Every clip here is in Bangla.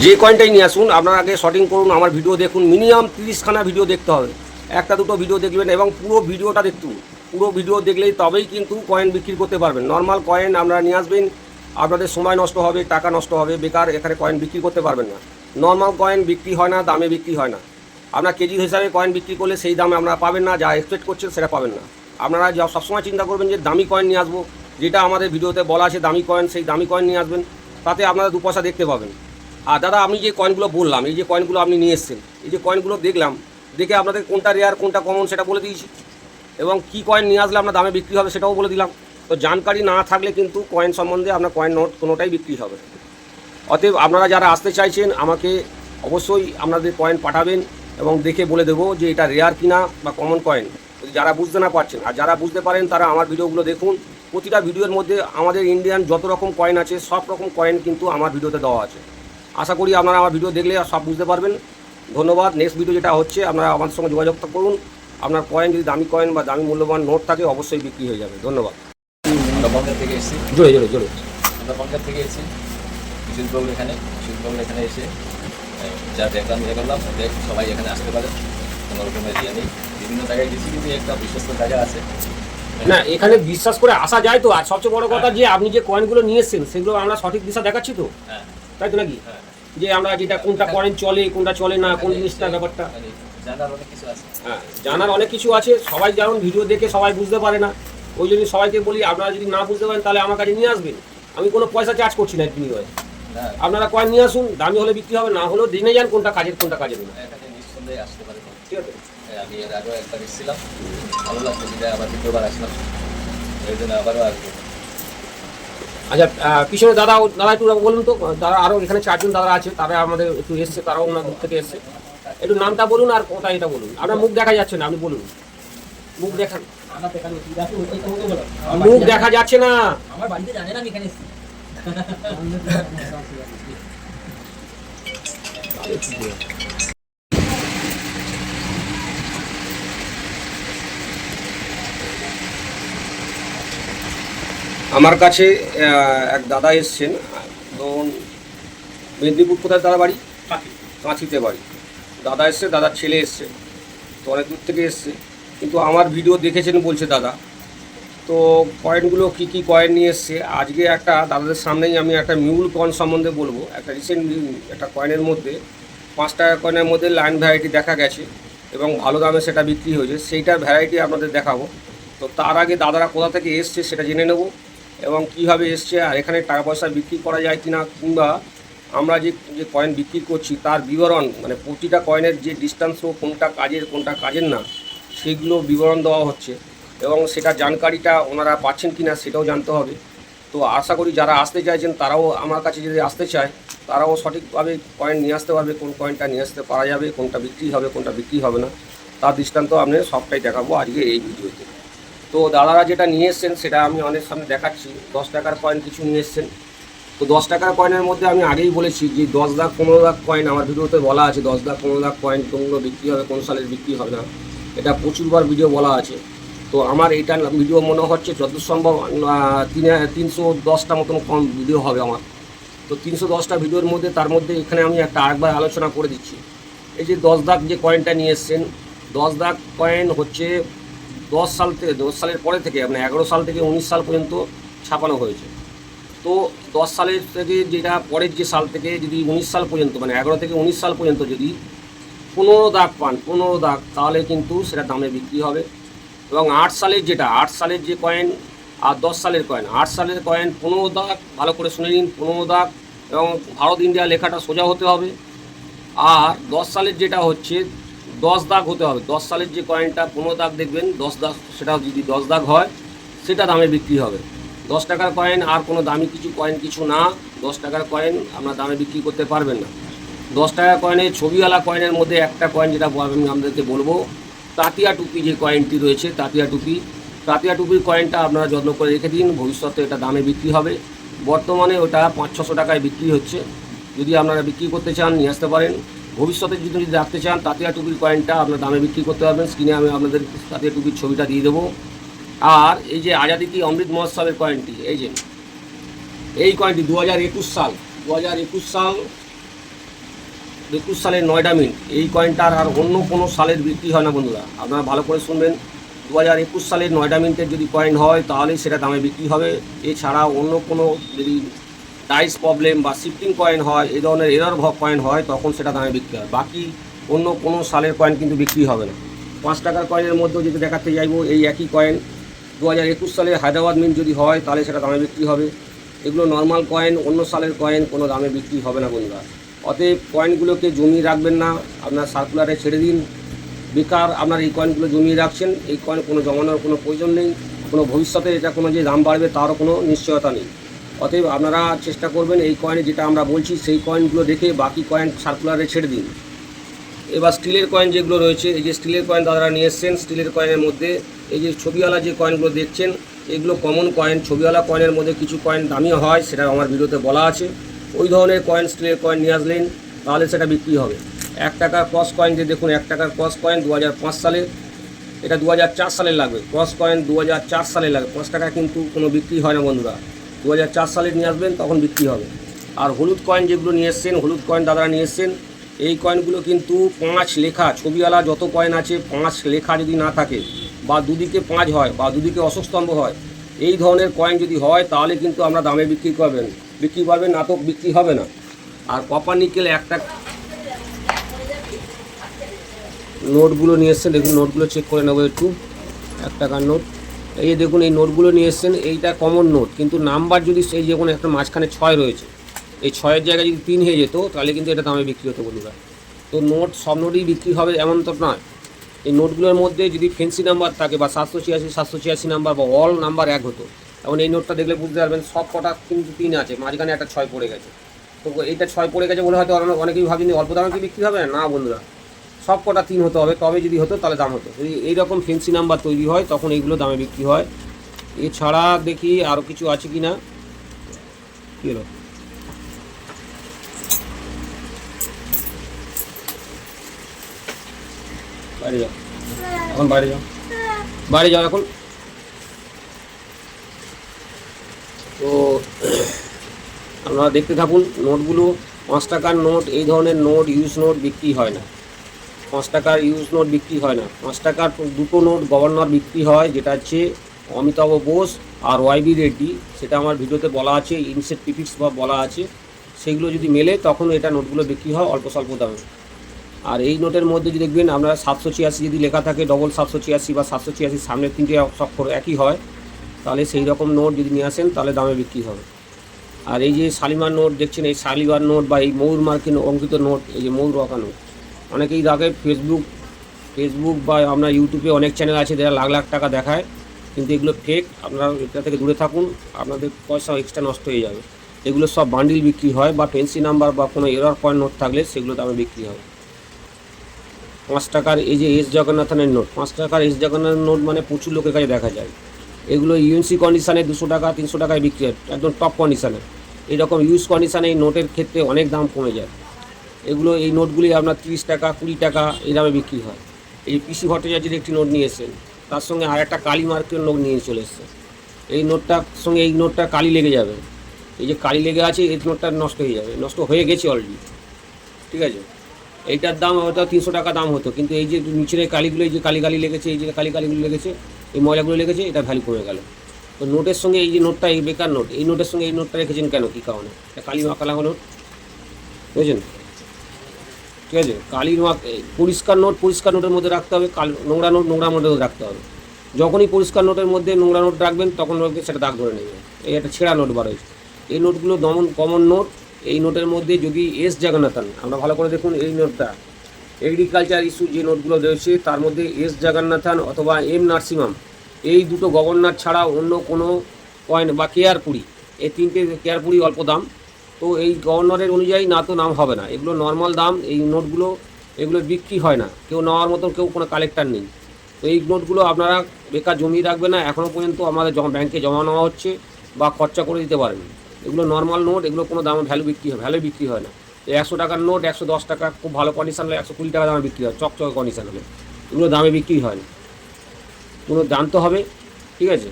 যে কয়েনটাই নিয়ে আসুন আপনারা আগে শর্টিং করুন, আমার ভিডিও দেখুন, মিনিমাম 30খানা ভিডিও দেখতে হবে, একটা দুটো ভিডিও দেখবেন এবং পুরো ভিডিওটা দেখুন। পুরো ভিডিও দেখলেই তবেই কিন্তু কয়েন বিক্রি করতে পারবেন। নর্মাল কয়েন আপনারা নিয়ে আসবেন, আপনাদের সময় নষ্ট হবে, টাকা নষ্ট হবে, বেকার এখানে কয়েন বিক্রি করতে পারবেন না। নর্মাল কয়েন বিক্রি হয় না, দামে বিক্রি হয় না। আপনার কেজি হিসাবে কয়েন বিক্রি করলে সেই দামে আপনারা পাবেন না, যা এক্সপেক্ট করছেন সেটা পাবেন না। আপনারা যা সবসময় চিন্তা করবেন যে দামি কয়েন নিয়ে আসবো, যেটা আমাদের ভিডিওতে বলা আছে দামি কয়েন, সেই দামি কয়েন নিয়ে আসবেন, তাতে আপনারা 2 পয়সা দেখতে পাবেন। আর দাদা আমি যে কয়েনগুলো বললাম, এই যে কয়েনগুলো আপনি নিয়ে এসেছেন, এই যে কয়েনগুলো দেখলাম, দেখে আপনাদের কোনটা রেয়ার কোনটা কমন সেটা বলে দিয়েছি, এবং কী কয়েন নিয়ে আসলে আপনার দামে বিক্রি হবে সেটাও বলে দিলাম। তো জানকারি না থাকলে কিন্তু কয়েন সম্বন্ধে আপনার কয়েন নোট কোনোটাই বিক্রি হবে। অতএব আপনারা যারা আসতে চাইছেন আমাকে অবশ্যই আপনাদের কয়েন পাঠাবেন এবং দেখে বলে দেবো যে এটা রেয়ার কিনা বা কমন কয়েন, যারা বুঝতে না পারছেন। আর যারা বুঝতে পারেন তারা আমার ভিডিওগুলো দেখুন। প্রতিটা ভিডিওর মধ্যে আমাদের ইন্ডিয়ান যত রকম কয়েন আছে সব রকম কয়েন কিন্তু আমার ভিডিওতে দেওয়া আছে। আশা করি আপনারা আমার ভিডিও দেখলে সব বুঝতে পারবেন। ধন্যবাদ। নেক্সট ভিডিও যেটা হচ্ছে আপনারা আমাদের সঙ্গে যোগাযোগ করুন। আপনার কয়েন যদি দামি কয়েন বা দামি মূল্যবান নোট থাকে অবশ্যই বিক্রি হয়ে যাবে। ধন্যবাদ। আমরা বঙ্গের থেকে এসেছি, জোরে জোরে জোরে আমরা বঙ্গের থেকে এসেছি বিশুদ্ধবাবুর এখানে এসে যা দেখলাম ইয়ে করলাম, সবাই এখানে আসতে পারে, কোনো রকমের ইয়ে নেই। বিভিন্ন জায়গায় গেছি কিন্তু একটা বিশ্বস্ত জায়গা আছে না, এখানে বিশ্বাস করে আসা যায় তো। আর সবচেয়ে বড় কথা যে আপনি যে কয়েনগুলো নিয়ে এসেছেন সেগুলো আমরা সঠিক দিশা দেখাচ্ছি তো, তাই তো নাকি? যে আমরা যেটা কোনটা কয়েন চলে কোনটা চলে না, কোন জিনিসটা ব্যাপারটা জানার অনেক কিছু আছে। হ্যাঁ, জানার অনেক কিছু আছে। সবাই যেমন ভিডিও দেখে সবাই বুঝতে পারে না, ওই জন্য সবাইকে বলি আপনারা যদি না বুঝতে পারেন তাহলে আমার কাছে নিয়ে আসবেন। আমি কোনো পয়সা চার্জ করছি না বিনিময়ে। আপনারা কয়েন নিয়ে আসুন, দামি হলে বিক্রি হবে, না হলেও জেনে যান কোনটা কাজের কোনটা কাজের না। এখানে নিঃসন্দেহে আসতে পারে, ঠিক আছে? আমি এর আগেও একবার এসেছিলাম, ভালো লাগছে, যেটা আবার দ্বিতীয়বার আসলাম, এই জন্য আবারও আসবো। আচ্ছা, পিছনে দাদা একটু বলুন তো। দাদা আরও এখানে 4জন দাদা আছে, তারা আমাদের একটু এসছে, তারাও ওনার দূর থেকে এসছে। একটু নামটা বলুন আর কোথায় এটা বলুন। আপনার মুখ দেখা যাচ্ছে না, আপনি বলুন। মুখ দেখান। মুখ দেখা যাচ্ছে না। আমার বাড়িতে জানে না আমি এখানে এসেছি। আমার কাছে এক দাদা এসছেন, ধরুন মেদিনীপুর, কোথায় দাদা বাড়ি? কাঁথিতে বাড়ি। দাদা এসছে, দাদার ছেলে এসছে, তো অনেক দূর থেকে এসছে, কিন্তু আমার ভিডিও দেখেছেন বলছে দাদা। তো কয়েনগুলো কী কী কয়েন নিয়ে এসছে আজকে একটা দাদাদের সামনেই আমি একটা মিউল কয়েন সম্বন্ধে বলবো। একটা রিসেন্ট একটা কয়েনের মধ্যে 5 টাকা কয়েনের মধ্যে লাইন ভ্যারাইটি দেখা গেছে এবং ভালো দামে সেটা বিক্রি হয়েছে, সেইটার ভ্যারাইটি আপনাদের দেখাবো। তো তার আগে দাদারা কোথা থেকে এসছে সেটা জেনে নেব এবং কীভাবে এসছে, আর এখানে টাকা পয়সা বিক্রি করা যায় কিনা, কিংবা আমরা যে কয়েন বিক্রি করছি তার বিবরণ, মানে প্রতিটা কয়েনের যে ডিস্টেন্স ও কোনটা কাজের না, সেগুলো বিবরণ দেওয়া হচ্ছে এবং সেটা জানকারিটা ওনারা পাচ্ছেন কি না সেটাও জানতে হবে। তো আশা করি যারা আসতে চাইছেন তারাও আমার কাছে যদি আসতে চায় তারাও সঠিকভাবে কয়েন নিয়ে আসতে পারবে, কোন কয়েনটা নিয়ে আসতে পারা যাবে, কোনটা বিক্রি হবে কোনটা বিক্রি হবে না, তার দৃষ্টান্ত আমি সবটাই দেখাবো আজকে এই ভিডিওতে। তো দাদারা যেটা নিয়ে এসছেন সেটা আমি অনেক সামনে দেখাচ্ছি। 10 টাকার কয়েন কিছু নিয়ে এসছেন। তো 10 টাকার কয়েনের মধ্যে আমি আগেই বলেছি যে 10 লাখ 15 লাখ কয়েন আমার ভিডিওতে বলা আছে। 10 লাখ 15 লাখ কয়েন কোনগুলো বিক্রি হবে, কোন সালের বিক্রি হবে না, এটা প্রচুরবার ভিডিও বলা আছে। তো আমার এইটা ভিডিও মনে হচ্ছে যত সম্ভব 310টা মতন কম ভিডিও হবে আমার। তো 310টা ভিডিওর মধ্যে তার মধ্যে এখানে আমি একটা আরেকবার আলোচনা করে দিচ্ছি। এই যে 10 লাখ যে কয়েনটা নিয়ে এসছেন, 10 লাখ কয়েন হচ্ছে 10 সালের পরে থেকে, মানে 11 সাল থেকে 19 সাল পর্যন্ত ছাপানো হয়েছে। তো 10 সালের থেকে যেটা পরের যে সাল থেকে যদি 19 সাল পর্যন্ত, মানে 11 থেকে 19 সাল পর্যন্ত যদি 15 দাগ পান, 15 দাগ, তাহলে কিন্তু সেটা দামে বিক্রি হবে। এবং 8 সালের যে কয়েন আর 10 সালের কয়েন, 8 সালের কয়েন 15 দাগ, ভালো করে শুনে নিন, 15 দাগ এবং ভারত ইন্ডিয়া লেখাটা সোজা হতে হবে। আর 10 সালের যেটা হচ্ছে 10 দাগ হতে হবে। 10 সালের যে কয়েনটা 15 দাগ দেখবেন, 10 দাগ, সেটা যদি 10 দাগ হয় সেটা দামে বিক্রি হবে। 10 টাকার কয়েন আর কোনো দামি কয়েন কিছু না। 10 টাকার কয়েন আপনার দামে বিক্রি করতে পারবেন না। 10 টাকার কয়েনের ছবিওয়ালা কয়েনের মধ্যে একটা কয়েন যেটা আমি আপনাদেরকে বলবো, তাঁতিয়া টুপি যে কয়েনটি রয়েছে, তাঁতিয়া টুপির কয়েনটা আপনারা যত্ন করে রেখে দিন, ভবিষ্যতে এটা দামে বিক্রি হবে। বর্তমানে ওটা 500-600 টাকায় বিক্রি হচ্ছে। যদি আপনারা বিক্রি করতে চান নিয়ে আসতে পারেন। ভবিষ্যতে যদি রাখতে চান তাঁতিয়া টুপির কয়েনটা আপনার দামে বিক্রি করতে পারবেন। স্ক্রিনে আমি আপনাদের তাঁতিয়া টুপির ছবিটা দিয়ে দেবো। আর এই যে আজাদি কি অমৃত মহোৎসবের কয়েনটি, এই যে এই কয়েনটি 2021 সাল 21 সালের 9টা মিনিট এই কয়েনটার আর অন্য কোনো সালের বিক্রি হয় না বন্ধুরা। আপনারা ভালো করে শুনবেন, 2021 সালের 9টা মিনিটের যদি কয়েন হয় তাহলে সেটা দামে বিক্রি হবে। এছাড়া অন্য কোনো যদি ডাইস প্রবলেম বা শিফটিং কয়েন হয়, এই ধরনের এরর কয়েন হয়, তখন সেটা দামে বিক্রি হয়। বাকি অন্য কোনো সালের কয়েন কিন্তু বিক্রি হবে না। 5 টাকার কয়েনের মধ্যেও যদি দেখাতে যাইব, এই একই কয়েন 2021 সালের হায়দ্রাবাদ মিন্ট যদি হয় তাহলে সেটা দামে বিক্রি হবে। এগুলো নর্মাল কয়েন, অন্য সালের কয়েন কোনো দামে বিক্রি হবে না বন্ধুরা। অতএব কয়েনগুলোকে জমিয়ে রাখবেন না, আপনার সার্কুলারে ছেড়ে দিন। বেকার আপনার এই কয়েনগুলো জমিয়ে রাখছেন, এই কয়েন কোনো জমানোর কোনো প্রয়োজন নেই, কোনো ভবিষ্যতে এটা কোনো যে দাম বাড়বে তারও কোনো নিশ্চয়তা নেই। অতএব আপনারা চেষ্টা করবেন এই কয়েনে যেটা আমরা বলছি সেই কয়েনগুলো রেখে বাকি কয়েন সার্কুলারে ছেড়ে দিন। এবার স্টিলের কয়েন যেগুলো রয়েছে, এই যে স্টিলের কয়েন দাদারা নিয়ে এসছেন, স্টিলের কয়েনের মধ্যে এই যে ছবিওয়ালা যে কয়েনগুলো দেখছেন এগুলো কমন কয়েন। ছবিওয়ালা কয়েনের মধ্যে কিছু কয়েন দামিও হয়, সেটা আমার ভিডিওতে বলা আছে। ওই ধরনের কয়েন স্টিলের কয়েন নিয়ে আসলেন তাহলে সেটা বিক্রি হবে। 1 টাকার ক্রস কয়েন যে দেখুন, 1 টাকার ক্রস কয়েন 2005 সালের, এটা 2004 সালের লাগবে। ক্রস কয়েন 2004 সালের লাগবে, 5 টাকা কিন্তু কোনো বিক্রি হয় না বন্ধুরা। 2004 সালে নিয়ে আসবেন তখন বিক্রি হবে। আর হলুদ কয়েন যেগুলো নিয়ে এসছেন, হলুদ কয়েন দাদারা নিয়ে এসছেন, এই কয়েনগুলো কিন্তু 5 লেখা, ছবিওয়ালা যত কয়েন আছে 5 লেখা যদি না থাকে বা দুদিকে 5 হয় বা দুদিকে অশ্বস্তম্ভ হয়, এই ধরনের কয়েন যদি হয় তাহলে কিন্তু আমরা দামে বিক্রি করবেন, না তো বিক্রি হবে না। আর কপার নিকেল একটা নোটগুলো নিয়ে এসছেন, দেখুন নোটগুলো চেক করে নেবো একটু। 1 টাকার নোট, এই যে দেখুন এই নোটগুলো নিয়ে এসছেন, এইটা কমন নোট, কিন্তু নাম্বার যদি সেই যে কোনো একটা মাঝখানে 6 রয়েছে, এই 6-এর জায়গায় যদি 3 হয়ে যেত তাহলে কিন্তু এটা দামে বিক্রি হতো বন্ধুরা। তো নোট সব নোটই বিক্রি হবে এমন তো নয়। এই নোটগুলোর মধ্যে যদি ফেন্সি নাম্বার থাকে বা 786 নাম্বার বা অল নাম্বার 1 হতো, এখন এই নোটটা দেখলে বুঝতে পারবেন সব কটা কিন্তু 3 আছে, মাঝখানে একটা 6 পড়ে গেছে। তো এইটা 6 পড়ে গেছে বলে হয়তো অনেকেই ভাবেন অল্প দামে কি বিক্রি হবে না বন্ধুরা, সব কটা 3 হতে হবে, তবে যদি হতো তাহলে দাম হতো। যদি এইরকম ফেন্সি নাম্বার তৈরি হয় তখন এইগুলো দামে বিক্রি হয়। এছাড়া দেখি আরও কিছু আছে কি না। কী হলো, বাইরে যাও এখন, বাইরে যাও এখন। তো আপনারা দেখতে থাকুন নোটগুলো। 5 টাকার নোট, এই ধরনের নোট ইউজ নোট বিক্রি হয় না। 5 টাকার ইউজ নোট বিক্রি হয় না। 5 টাকার দুটো নোট গভর্নর বিক্রি হয়, যেটা হচ্ছে অমিতাভ বোস আর ওয়াইবি রেড্ডি, সেটা আমার ভিডিওতে বলা আছে, ইনসেট পিপিক্স বা বলা আছে। সেগুলো যদি মেলে তখন এটা নোটগুলো বিক্রি হয় অল্প স্বল্প দামে। আর এই নোটের মধ্যে যদি দেখবেন আপনারা 786 যদি লেখা থাকে, ডবল 786 বা 786 সামনের 3টে অক্ষর একই হয়, তাহলে সেই রকম নোট যদি নিয়ে আসেন তাহলে দামে বিক্রি হবে। আর এই যে শালিমার নোট দেখছেন, এই শালিমার নোট বা এই ময়ূর মার্কিন অঙ্কিত নোট, এই যে ময়ূর আঁকা নোট, অনেকেই দেখে ফেসবুক বা আপনার ইউটিউবে অনেক চ্যানেল আছে যারা লাখ লাখ টাকা দেখায়, কিন্তু এগুলো ফেক। আপনারা এটা থেকে দূরে থাকুন, আপনাদের পয়সা এক্সট্রা নষ্ট হয়ে যাবে। এগুলো সব বান্ডিল বিক্রি হয় বা পেন্সি নাম্বার বা কোনো এরর কয়েন নোট থাকলে সেগুলো দামে বিক্রি হয়। 5 টাকার এই যে এস জগন্নাথনের নোট, 5 টাকার এস জগন্নাথ নোট মানে প্রচুর লোকের কাছে দেখা যায়। এগুলো ইউএনসি কন্ডিশানে 200 টাকা 300 টাকায় বিক্রি হয়, একদম টপ কন্ডিশানে। এইরকম ইউজ কন্ডিশানে এই নোটের ক্ষেত্রে অনেক দাম কমে যায়। এই নোটগুলি আপনার 30 টাকা 20 টাকা এই দামে বিক্রি হয়। এই পিসি ভট্টাচার্যের একটি নোট নিয়ে এসেছেন, তার সঙ্গে আর একটা কালী মার্কের নোট নিয়ে চলে এসছে। এই নোটটার সঙ্গে এই নোটটা কালি লেগে যাবে, এই যে কালি লেগে আছে এই নোটটা নষ্ট হয়ে যাবে, নষ্ট হয়ে গেছে অলরেডি, ঠিক আছে। এইটার দাম হয়তো 300 টাকা দাম হতো, কিন্তু এই যে নিচের কালিগুলো, এই যে কালি লেগেছে, এই যে কালিগুলো লেগেছে, এই ময়লাগুলো লেগেছে, এটা ভ্যালু কমে গেল। তো নোটের সঙ্গে এই যে নোটটা, এই বেকার নোট, এই নোটের সঙ্গে এই নোটটা রেখেছেন কেন, কী কারণে? এটা কালি মাখা লাগা নোট, বুঝেছেন, ঠিক আছে। কালির পরিষ্কার নোটের মধ্যে রাখতে হবে, নোংরা নোটের মধ্যে রাখতে হবে। যখনই পরিষ্কার নোটের মধ্যে নোংরা নোট রাখবেন তখন সেটা দাগ ধরে নেবে। এই একটা ছেঁড়া নোট বার হয়েছে। এই নোটগুলো কমন নোট। এই নোটের মধ্যে যদি এস জগন্নাথন, আমরা ভালো করে দেখুন এই নোটটা, এগ্রিকালচার ইস্যু যে নোটগুলো রয়েছে তার মধ্যে এস জগন্নাথন অথবা এম নারসিমাম, এই দুটো গভর্নর ছাড়া অন্য কোনো কয়েন বা কেয়ারপুরি, এই 3টে কেয়ারপুরি অল্প দাম। তো এই গভর্নরের অনুযায়ী না তো নাম হবে না, এগুলো নর্মাল দাম। এই নোটগুলো এগুলো বিক্রি হয় না, কেউ নেওয়ার মতো কেউ কোনো কালেক্টার নেই। তো এই নোটগুলো আপনারা বেকার জমিয়ে রাখবেন না, এখনও পর্যন্ত আমাদের ব্যাংকে জমা নেওয়া হচ্ছে বা খরচা করে দিতে পারেন। এগুলো নর্মাল নোট, এগুলো কোনো দামে ভ্যালু বিক্রি হয় না। 100 টাকার নোট 110 টাকা, খুব ভালো কন্ডিশন হলে 120 টাকা দামে বিক্রি হয়, চকচকে কন্ডিশন হলে। এগুলো দামে বিক্রি হয় না, কোনো জানতে হবে, ঠিক আছে।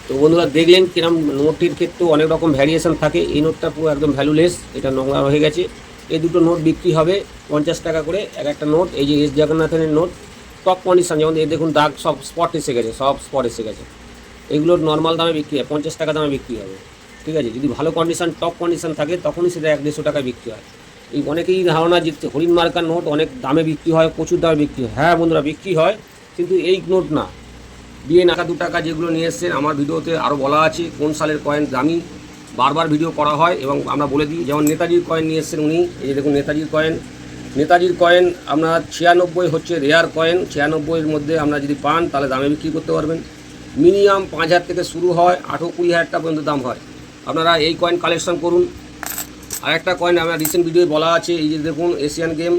তো বন্ধুরা দেখলেন কিরম নোটটির ক্ষেত্রেও অনেক রকম ভ্যারিয়েশন থাকে। এই নোটটা পুরো একদম ভ্যালুলেস, এটা নোংরা হয়ে গেছে। এই দুটো নোট বিক্রি হবে 50 টাকা করে এক একটা নোট। এই যে এস জগন্নাথনের নোট টপ কন্ডিশন, যেমন এই দেখুন দাগ সব স্পট এসে গেছে, সব স্পট এসে গেছে। এগুলোর নর্মাল দামে বিক্রি হয় 50 টাকা দামে বিক্রি হবে, ঠিক আছে। যদি ভালো কন্ডিশন টপ কন্ডিশন থাকে তখনই সেটা 150 টাকায় বিক্রি হয়। এই অনেকেই ধারণা যে হরিণ মার্কার নোট অনেক দামে বিক্রি হয়, প্রচুর দামে বিক্রি হয়। হ্যাঁ বন্ধুরা বিক্রি হয়, কিন্তু এই নোট না। দিয়ে নাকা 2 টাকা যেগুলো নিয়ে এসছেন আমার ভিডিওতে আরও বলা আছে কোন সালের কয়েন দামি, বারবার ভিডিও করা হয় এবং আমরা বলে দিই। যেমন নেতাজির কয়েন নিয়ে এসছেন উনি, এই যে দেখুন নেতাজির কয়েন আপনার 96 হচ্ছে রেয়ার কয়েন। 96-এর মধ্যে আমরা যদি পান তাহলে দামে বিক্রি করতে পারবেন। মিনিমাম 5,000 থেকে শুরু হয়, 18-20,000 টাকা পর্যন্ত দাম হয়। আপনারা এই কয়েন কালেকশন করুন। আর একটা কয়েন আমার রিসেন্ট ভিডিওয়ে বলা আছে, এই যে দেখুন এশিয়ান গেম।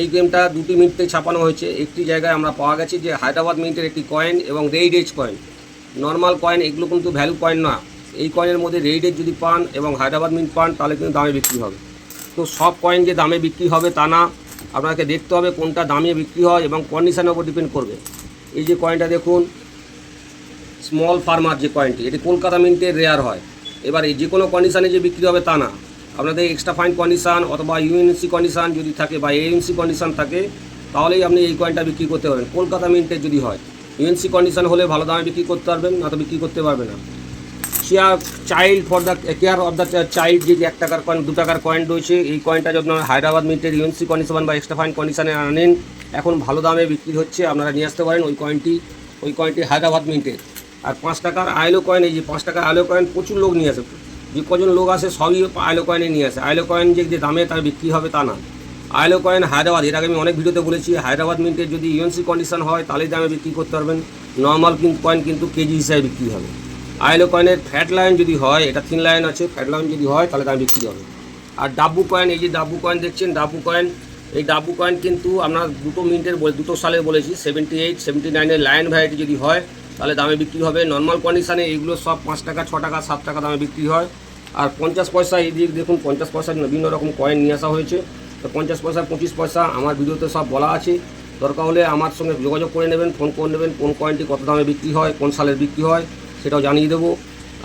এই গেমটা 2টি মিনিটে ছাপানো হয়েছে। একটি জায়গায় আমরা পাওয়া গেছে যে হায়দ্রাবাদ মিন্টের একটি কয়েন এবং reeded edge coin, normal coin, এগুলো কিন্তু ভ্যালু কয়েন না। এই কয়েনের মধ্যে রেইড এজ যদি পান এবং হায়দ্রাবাদ মিন্ট পান তাহলে কিন্তু দামে বিক্রি হবে। তো সব কয়েন যে দামে বিক্রি হবে তা না, আপনাকে দেখতে হবে কোনটা দামে বিক্রি হয় এবং কন্ডিশনের উপর ডিপেন্ড করবে। এই যে কয়েনটা দেখুন স্মল ফার্মার যে কয়েনটি, এটি কলকাতা মিন্টের রেয়ার হয়। এবার এই যে কোনো কন্ডিশানে যে বিক্রি হবে তা না, আপনাদের এক্সট্রা ফাইন কন্ডিশান অথবা ইউএনসি কন্ডিশান যদি থাকে বা এএনসি কন্ডিশান থাকে তাহলেই আপনি এই কয়েনটা বিক্রি করতে পারবেন। কলকাতা মিন্টের যদি হয়, ইউএনসি কন্ডিশান হলে ভালো দামে বিক্রি করতে পারবেন, না তো বিক্রি করতে পারবে না। Child for the care of the child যে 1 টাকার কয়েন 2 টাকার কয়েন রয়েছে, এই কয়েনটা যখন হায়দ্রাবাদ মিন্টের ইউএনসি কন্ডিশন বা এক্সট্রা ফাইন কন্ডিশানে আনেন এখন ভালো দামে বিক্রি হচ্ছে, আপনারা নিয়ে আসতে পারেন ওই কয়েনটি হায়দ্রাবাদ মিন্টের। আর 5 টাকার আইলো কয়েন, এই যে 5 টাকার আইলো কয়েন প্রচুর লোক নিয়ে আসে, যে কজন লোক আসে সবই আইলো কয়েনে নিয়ে আসে। আইলো কয়েন যে দামে তার বিক্রি হবে তা না। আইলো কয়েন হায়দ্রাবাদ, এর আগে আমি অনেক ভিডিওতে বলেছি, হায়দ্রাবাদ মিন্টের যদি ইউএনসি কন্ডিশন হয় তাহলেই দামে বিক্রি করতে পারবেন। নর্মাল কয়েন কিন্তু কেজি হিসাবে বিক্রি হবে। আইলো কয়েনের ফ্যাট লাইন যদি হয়, এটা থিন লাইন আছে, ফ্যাট লাইন যদি হয় তাহলে দামে বিক্রি হবে। আর ডাব্বু কয়েন, এই যে ডাব্বু কয়েন দেখছেন, ডাব্বু কয়েন, এই ডাব্বু কয়েন কিন্তু আমরা 2 মিনিটের 2 সালের বলেছি। 78, 79-এর লায়ন ভ্যারাইটি যদি হয় তাহলে দামে বিক্রি হবে। নর্মাল কন্ডিশানে এইগুলো সব 5 টাকা, 6 টাকা, 7 টাকা দামে বিক্রি হয়। আর 50 পয়সা, এই দিক দেখুন 50 পয়সার বিভিন্ন রকম কয়েন নিয়ে আসা হয়েছে। তো 50 পয়সা, 25 পয়সা আমার ভিডিওতে সব বলা আছে। দরকার হলে আমার সঙ্গে যোগাযোগ করে নেবেন, ফোন করে নেবেন, কোন কয়েনটি কত দামে বিক্রি হয়, কোন সালের বিক্রি হয় সেটাও জানিয়ে দেবো।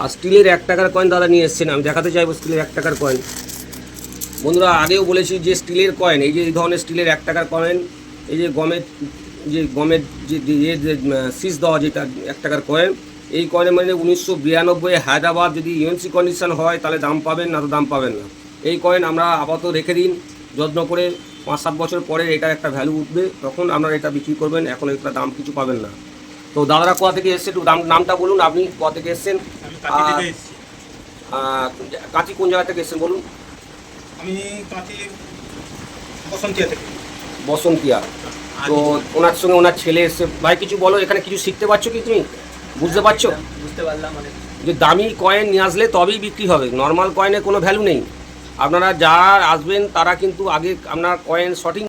আর স্টিলের 1 টাকার কয়েন দাদা নিয়ে এসছেন, আমি দেখাতে চাইবো স্টিলের 1 টাকার কয়েন। বন্ধুরা আগেও বলেছি যে স্টিলের কয়েন, এই যে এই ধরনের স্টিলের 1 টাকার কয়েন, এই যে গমের যে সিজ দেওয়া যেটা 1 টাকার কয়েন, এই কয়েনের মানে 1992 হায়দ্রাবাদ যদি ইউএনসি কন্ডিশন হয় তাহলে দাম পাবেন, না তো দাম পাবেন না। এই কয়েন আমরা আপাতত রেখে দিন, যত্ন করে 5-7 বছর পরে এটার একটা ভ্যালু উঠবে, তখন আপনারা এটা বিক্রি করবেন, এখন এটা দাম কিছু পাবেন না। তো দাদারা কোথা থেকে এসছে একটু নামটা বলুন, আপনি কোথা থেকে এসছেন? কাঁচি কোন জায়গা থেকে এসছেন বলুন? আমি কাঁচি বসন্তিয়া থেকে। বসন্তিয়া। তো ওনার সঙ্গে ওনার ছেলে এসছে। ভাই কিছু বলো, এখানে কিছু শিখতে পারছো কি তুমি? বুঝতে পারছো বুঝতে পারলাম অনেক। যে দামি কয়েন নিয়ে আসলে তবেই বিক্রি হবে, নর্মাল কয়েনের কোনো ভ্যালু নেই। আপনারা যা আসবেন তারা কিন্তু আগে আপনার কয়েন শর্টিং